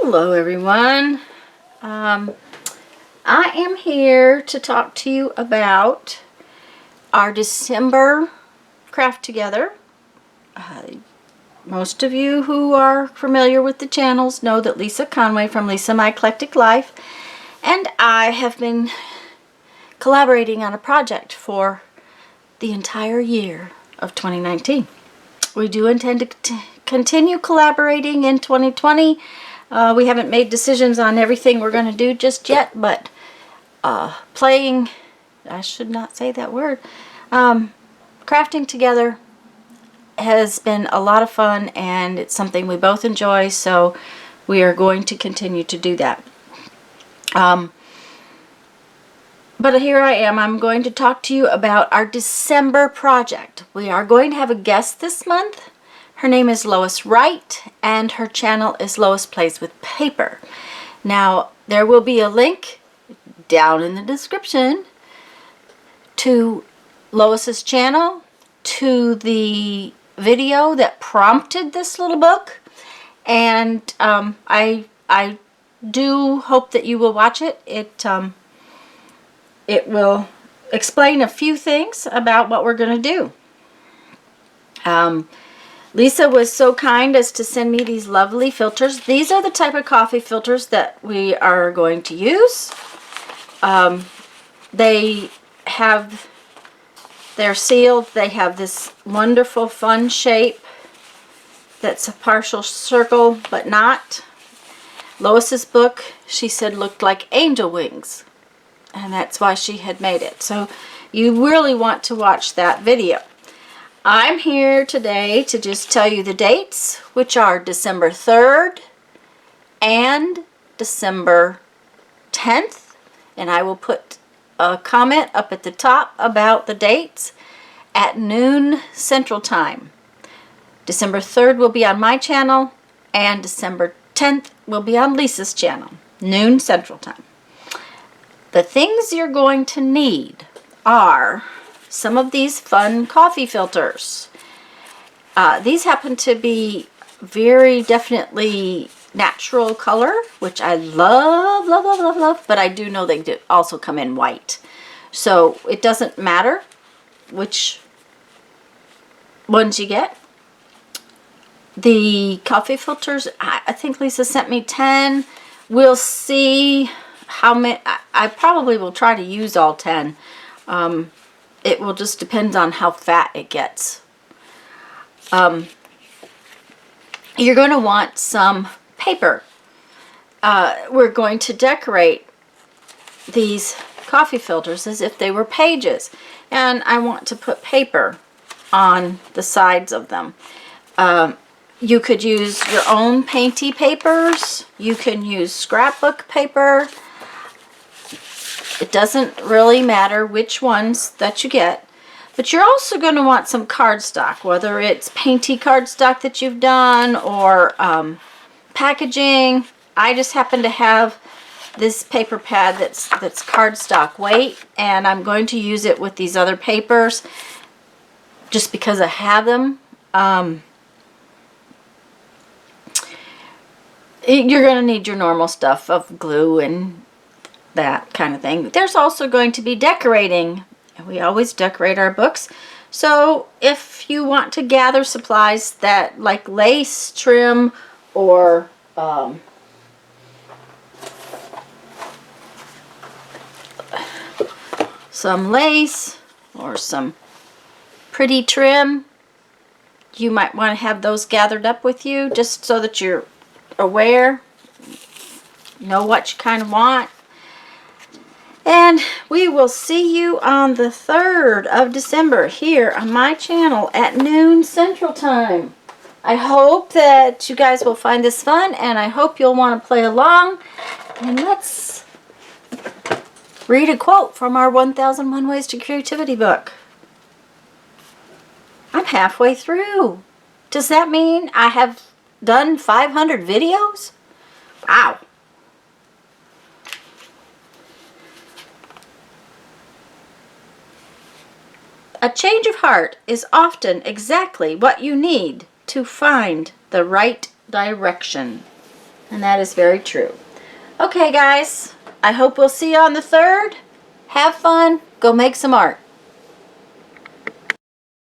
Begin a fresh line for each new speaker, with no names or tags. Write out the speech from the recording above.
Hello everyone. I am here to talk to you about our December craft together. Most of you who are familiar with the channels know that Lisa Conway from Lisa My Eclectic Life and I have been collaborating on a project for the entire year of 2019. We do intend to continue collaborating in 2020. We haven't made decisions on everything we're going to do just yet, but playing, I should not say that word, crafting together has been a lot of fun and it's something we both enjoy, so we are going to continue to do that. But here I am. I'm going to talk to you about our December project. We are going to have a guest this month. Her name is Lois Wright and her channel is Lois Plays with Paper. Now there will be a link down in the description to Lois's channel, to the video that prompted this little book, and I do hope that you will watch it. It will explain a few things about what we're going to do. Lisa was so kind as to send me these lovely filters. These are the type of coffee filters that we are going to use. They're sealed. They have this wonderful fun shape that's a partial circle but not. Lois's book, she said, looked like angel wings, and that's why she had made it. So you really want to watch that video. I'm here today to just tell you the dates, which are December 3rd and December 10th, and I will put a comment up at the top about the dates at noon Central Time. December 3rd will be on my channel and December 10th will be on Lisa's channel, noon Central Time. The things you're going to need are some of these fun coffee filters. These happen to be very definitely natural color, which I love, love, love, love, love, but I do know they do also come in white. So it doesn't matter which ones you get. The coffee filters, I think Lisa sent me 10. We'll see how many. I probably will try to use all 10. It will just depend on how fat it gets. You're going to want some paper. We're going to decorate these coffee filters as if they were pages, and I want to put paper on the sides of them. You could use your own painty papers. You can use scrapbook paper. It doesn't really matter which ones that you get, but you're also going to want some cardstock, whether it's painty cardstock that you've done or packaging. I just happen to have this paper pad that's cardstock weight, and I'm going to use it with these other papers just because I have them. You're going to need your normal stuff of glue and that kind of thing. There's also going to be decorating, and we always decorate our books. So if you want to gather supplies that like lace trim or some lace or some pretty trim, you might want to have those gathered up with you just so that you're aware, know what you kind of want. And we will see you on the 3rd of December here on my channel at noon Central Time. I hope that you guys will find this fun, and I hope you'll want to play along. And let's read a quote from our 1001 Ways to Creativity book. I'm halfway through. Does that mean I have done 500 videos? Wow. A change of heart is often exactly what you need to find the right direction. And that is very true. Okay, guys, I hope we'll see you on the 3rd. Have fun. Go make some art.